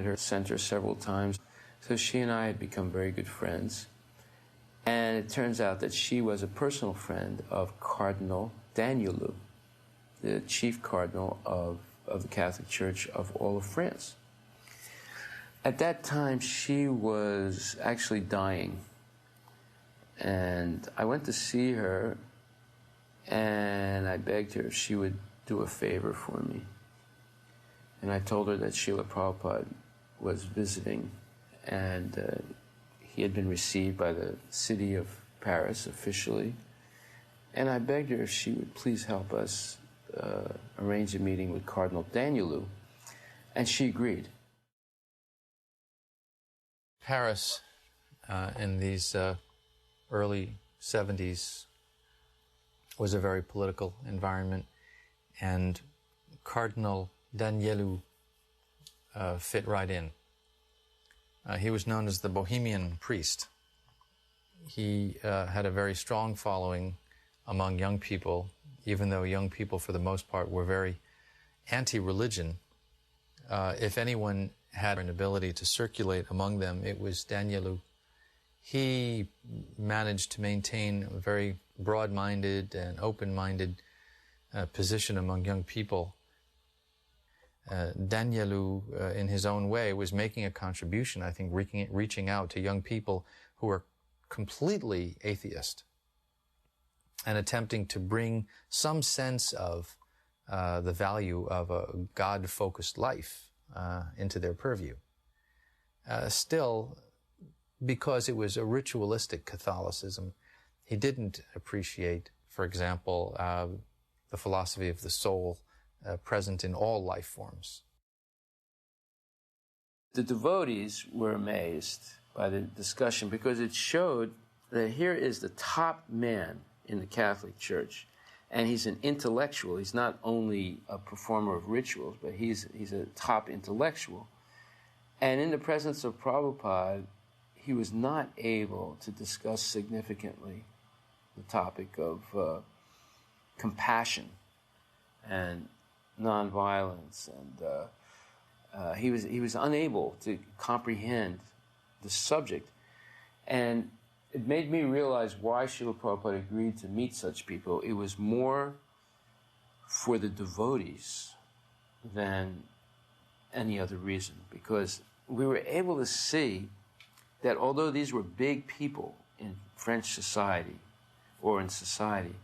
at her center several times. So she and I had become very good friends. And it turns out that she was a personal friend of Cardinal Danileou, the chief cardinal of the Catholic Church of all of France. At that time, she was actually dying. And I went to see her, and I begged her if she would do a favor for me. And I told her that Srila Prabhupada was visiting, and he had been received by the city of Paris officially. And I begged her if she would please help us arrange a meeting with Cardinal Danileou, and she agreed. Paris in these early 70s was a very political environment, and Cardinal Danileou fit right in. He was known as the Bohemian priest. He had a very strong following among young people, even though young people, for the most part, were very anti-religion. If anyone had an ability to circulate among them, it was Danileou. He managed to maintain a very broad-minded and open-minded position among young people. Danileou, in his own way, was making a contribution, I think, reaching out to young people who were completely atheist and attempting to bring some sense of the value of a God-focused life into their purview. Still, because it was a ritualistic Catholicism, he didn't appreciate, for example, the philosophy of the soul present in all life forms. The devotees were amazed by the discussion because it showed that here is the top man in the Catholic Church, and he's an intellectual. He's not only a performer of rituals, but he's a top intellectual. And in the presence of Prabhupada, he was not able to discuss significantly the topic of compassion and nonviolence, and he was unable to comprehend the subject. And it made me realize why Srila Prabhupada agreed to meet such people. It was more for the devotees than any other reason, because we were able to see that although these were big people in French society or in society,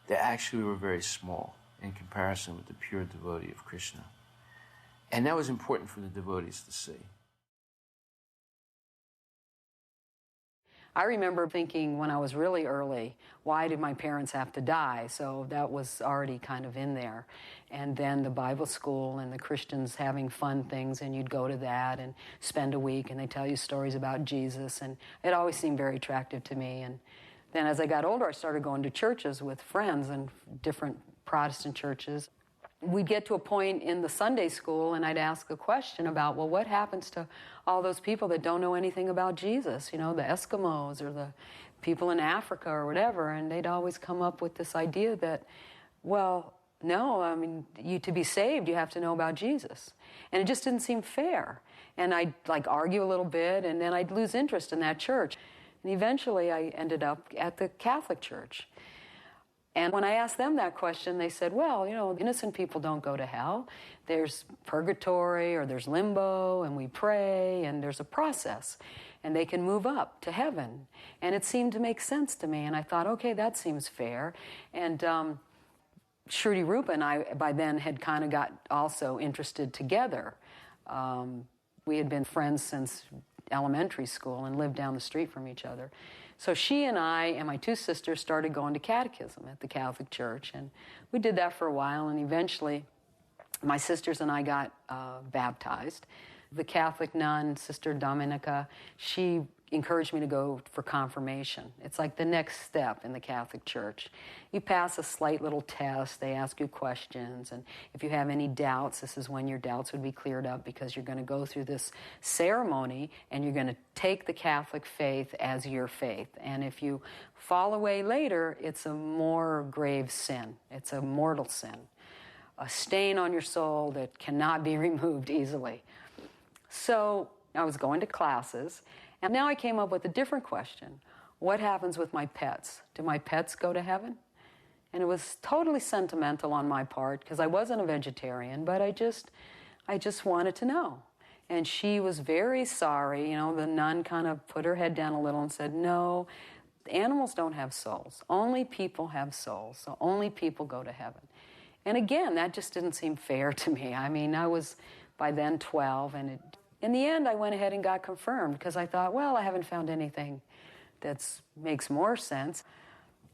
they actually were very small in comparison with the pure devotee of Krishna. And that was important for the devotees to see. I remember thinking when I was really early, why did my parents have to die? So that was already kind of in there. And then the Bible school and the Christians having fun things, and you'd go to that and spend a week, and they tell you stories about Jesus, and it always seemed very attractive to me. And then as I got older, I started going to churches with friends and different Protestant churches. We'd get to a point in the Sunday school, and I'd ask a question about, well, what happens to all those people that don't know anything about Jesus? You know, the Eskimos or the people in Africa or whatever. And they'd always come up with this idea that, well, no, I mean, to be saved, you have to know about Jesus. And it just didn't seem fair. And I'd argue a little bit, and then I'd lose interest in that church. And eventually I ended up at the Catholic Church. And when I asked them that question, they said, well, you know, innocent people don't go to hell. There's purgatory or there's limbo, and we pray, and there's a process. And they can move up to heaven. And it seemed to make sense to me. And I thought, okay, that seems fair. And Shruti Rupa and I, by then, had kind of got also interested together. We had been friends since elementary school and lived down the street from each other. So she and I and my two sisters started going to catechism at the Catholic Church, and we did that for a while, and eventually my sisters and I got baptized. The Catholic nun, Sister Dominica, she encouraged me to go for confirmation. It's like the next step in the Catholic Church. You pass a slight little test, they ask you questions, and if you have any doubts, this is when your doubts would be cleared up, because you're going to go through this ceremony and you're going to take the Catholic faith as your faith. And if you fall away later, it's a more grave sin. It's a mortal sin, a stain on your soul that cannot be removed easily. So I was going to classes, and now I came up with a different question. What happens with my pets? Do my pets go to heaven? And it was totally sentimental on my part because I wasn't a vegetarian, but I just wanted to know. And she was very sorry. The nun kind of put her head down a little and said, no, animals don't have souls. Only people have souls, so only people go to heaven. And again, that just didn't seem fair to me. I mean, I was by then 12, and in the end, I went ahead and got confirmed because I thought, well, I haven't found anything that makes more sense.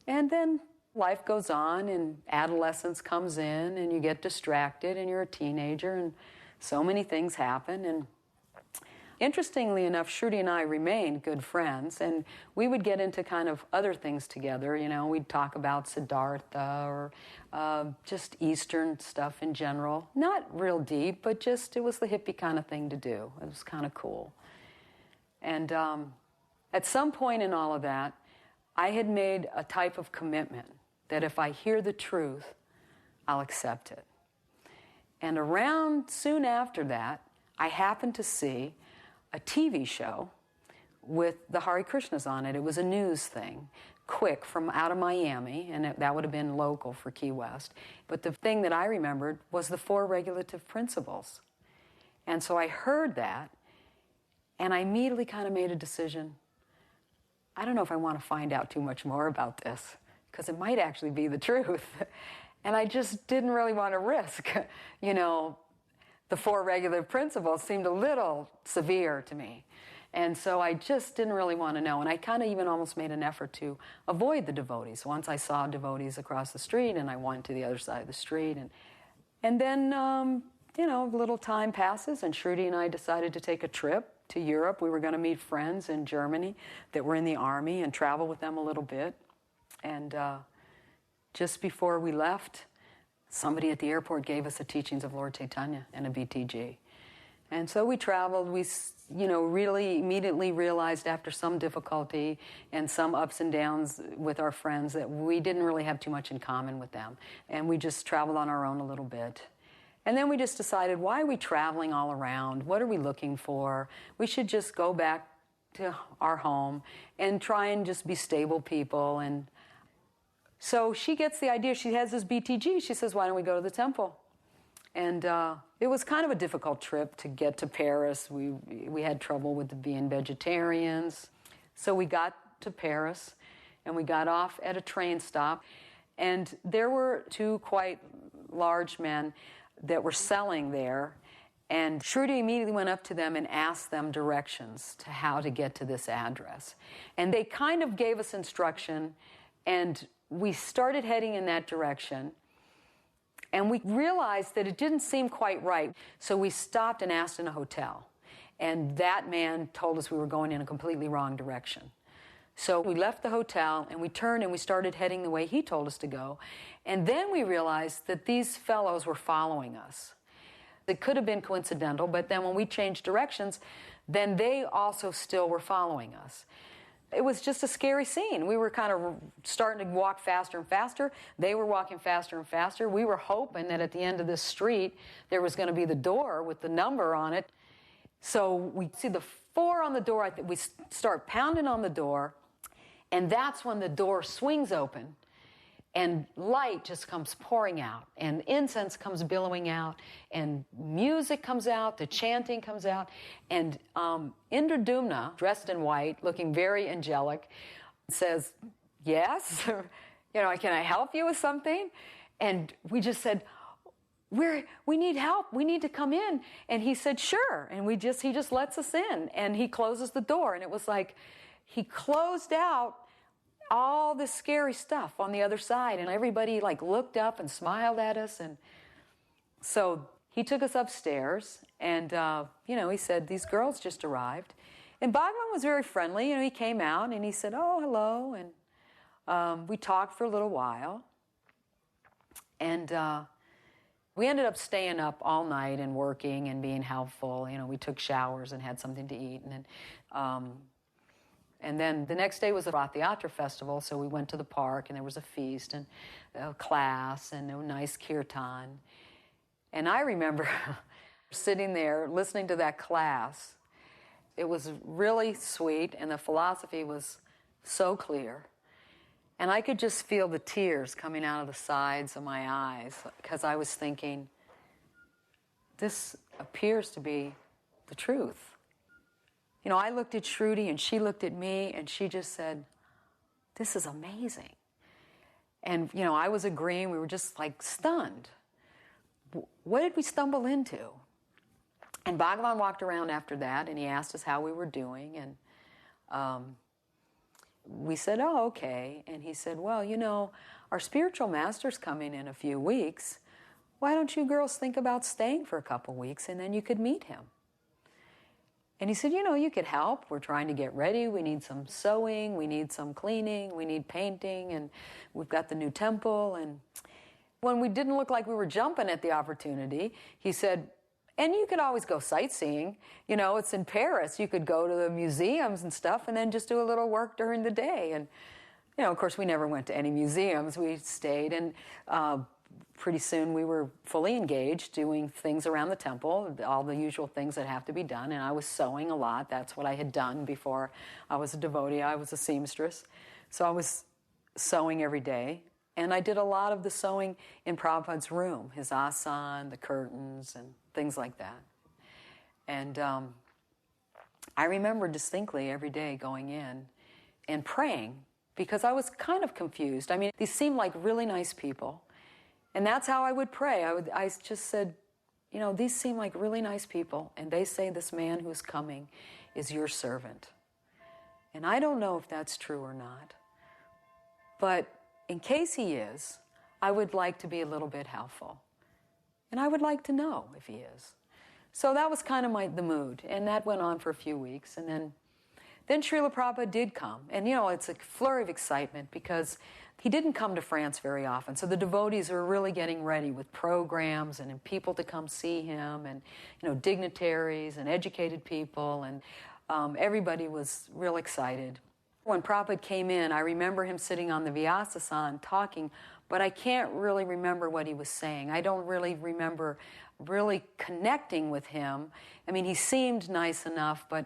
And then life goes on, and adolescence comes in, and you get distracted, and you're a teenager, and so many things happen. And interestingly enough, Shruti and I remained good friends, and we would get into kind of other things together. We'd talk about Siddhartha or just Eastern stuff in general. Not real deep, but just it was the hippie kind of thing to do. It was kind of cool. And at some point in all of that, I had made a type of commitment that if I hear the truth, I'll accept it. And around soon after that, I happened to see a TV show with the Hare Krishnas on it. It was a news thing, quick, from out of Miami, and that would have been local for Key West. But the thing that I remembered was the 4 regulative principles. And so I heard that, and I immediately kind of made a decision. I don't know if I want to find out too much more about this, because it might actually be the truth. And I just didn't really want to risk, the 4 regulative principles seemed a little severe to me. And so I just didn't really want to know. And I kind of even almost made an effort to avoid the devotees. Once I saw devotees across the street, and I went to the other side of the street. And then, a little time passes, and Shruti and I decided to take a trip to Europe. We were going to meet friends in Germany that were in the army and travel with them a little bit. And just before we left, somebody at the airport gave us the teachings of Lord Chaitanya and a BTG. And so we traveled. We, really immediately realized after some difficulty and some ups and downs with our friends that we didn't really have too much in common with them. And we just traveled on our own a little bit. And then we just decided, why are we traveling all around? What are we looking for? We should just go back to our home and try and just be stable people. And so she gets the idea. She has this BTG. She says, why don't we go to the temple? And it was kind of a difficult trip to get to Paris. We had trouble with being vegetarians. So we got to Paris, and we got off at a train stop. And there were 2 quite large men that were selling there. And Shruti immediately went up to them and asked them directions to how to get to this address. And they kind of gave us instruction, and we started heading in that direction. And we realized that it didn't seem quite right. So we stopped and asked in a hotel. And that man told us we were going in a completely wrong direction. So we left the hotel, and we turned, and we started heading the way he told us to go. And then we realized that these fellows were following us. It could have been coincidental, but then when we changed directions, then they also still were following us. It was just a scary scene. We were kind of starting to walk faster and faster. They were walking faster and faster. We were hoping that at the end of this street, there was going to be the door with the number on it. So we see the 4 on the door. We start pounding on the door, and that's when the door swings open, and light just comes pouring out, and incense comes billowing out, and music comes out, the chanting comes out, and Indradumna, dressed in white, looking very angelic, says, yes, can I help you with something? And we just said, we need help. We need to come in. And he said, sure. And he just lets us in, and he closes the door. And it was like he closed out all this scary stuff on the other side, and everybody looked up and smiled at us. And so he took us upstairs, and he said, these girls just arrived. And Bhagwan was very friendly. He came out and he said, oh, hello. And we talked for a little while, and we ended up staying up all night and working and being helpful. We took showers and had something to eat, and then the next day was the Rath Yatra festival, so we went to the park, and there was a feast and a class and a nice kirtan. And I remember Sitting there, listening to that class, it was really sweet, and the philosophy was so clear. And I could just feel the tears coming out of the sides of my eyes, because I was thinking, this appears to be the truth. You know, I looked at Shruti, and she looked at me, and she just said, this is amazing. And, you know, I was agreeing. We were just, like, stunned. What did we stumble into? And Bhagavan walked around after that, and he asked us how we were doing, and we said, oh, okay. And he said, well, you know, our spiritual master's coming in a few weeks. Why don't you girls think about staying for a couple weeks, and then you could meet him? And he said, you know, you could help. We're trying to get ready. We need some sewing. We need some cleaning. We need painting. And we've got the new temple. And when we didn't look like we were jumping at the opportunity, he said, and you could always go sightseeing. You know, it's in Paris. You could go to the museums and stuff and then just do a little work during the day. And, you know, of course, we never went to any museums. We stayed, and pretty soon we were fully engaged doing things around the temple, all the usual things that have to be done. And I was sewing a lot. That's what I had done before I was a devotee. I was a seamstress. So I was sewing every day. And I did a lot of the sewing in Prabhupada's room, his asan, the curtains, and things like that. And I remember distinctly every day going in and praying, because I was kind of confused. I mean, these seemed like really nice people. And that's how I would pray. I just said, you know, these seem like really nice people, and they say this man who's coming is your servant. And I don't know if that's true or not. But in case he is, I would like to be a little bit helpful. And I would like to know if he is. So that was kind of the mood. And that went on for a few weeks. And then Srila Prabhupada did come. And, you know, it's a flurry of excitement, because he didn't come to France very often. So the devotees were really getting ready with programs and people to come see him, and, you know, dignitaries and educated people. And everybody was real excited. When Prabhupada came in, I remember him sitting on the Vyasasan talking, but I can't really remember what he was saying. I don't really remember really connecting with him. I mean, he seemed nice enough, but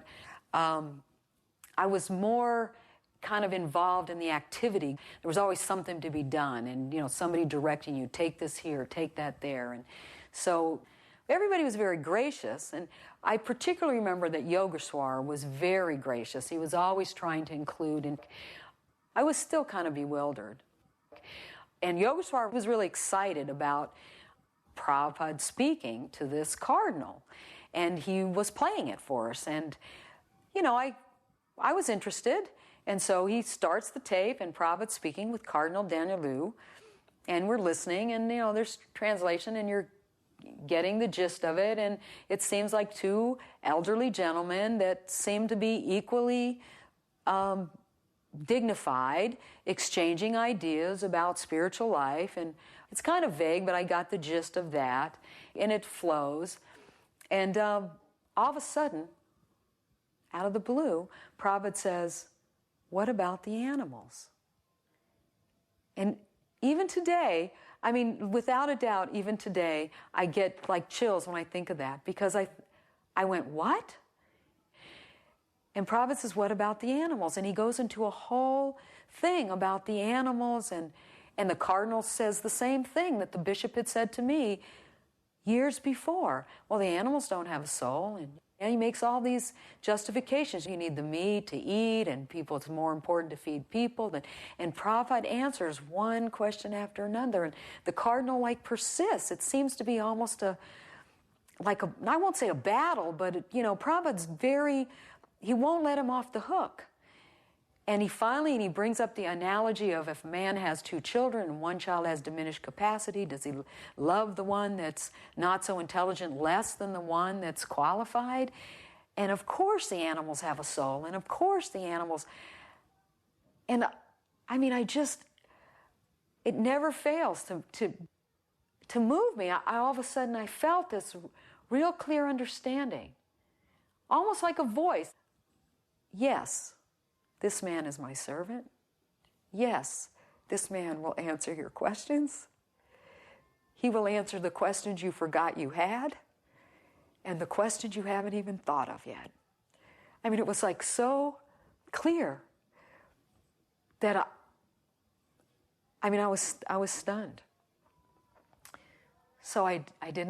I was more kind of involved in the activity. There was always something to be done, and, you know, somebody directing you, take this here, take that there. And so everybody was very gracious, and I particularly remember that Yogeshwar was very gracious. He was always trying to include, and I was still kind of bewildered. And Yogeshwar was really excited about Prabhupada speaking to this cardinal, and he was playing it for us. And, you know, I was interested, and so he starts the tape, and Prabhupada's speaking with Cardinal Danileou, and we're listening, and, you know, there's translation, and you're getting the gist of it, and it seems like two elderly gentlemen that seem to be equally dignified, exchanging ideas about spiritual life. And it's kind of vague, but I got the gist of that, and it flows. And all of a sudden, out of the blue, Prabhupada says, what about the animals? And even today, I mean, without a doubt, even today, I get like chills when I think of that, because I went, what? And Prabhupada says, what about the animals? And he goes into a whole thing about the animals, and the Cardinal says the same thing that the bishop had said to me years before. Well, the animals don't have a soul, and he makes all these justifications. You need the meat to eat, and people, it's more important to feed people. And Prabhupada answers one question after another, and the Cardinal persists. It seems to be almost I won't say a battle, but, you know, Prabhupada's he won't let him off the hook. And he brings up the analogy of, if a man has two children and one child has diminished capacity, does he love the one that's not so intelligent less than the one that's qualified? And of course the animals have a soul, and of course the animals... And I mean, it never fails to move me. All of a sudden I felt this real clear understanding, almost like a voice. Yes, this man is my servant. Yes, this man will answer your questions. He will answer the questions you forgot you had. and the questions you haven't even thought of yet. I mean, it was like so clear that I was stunned. So I didn't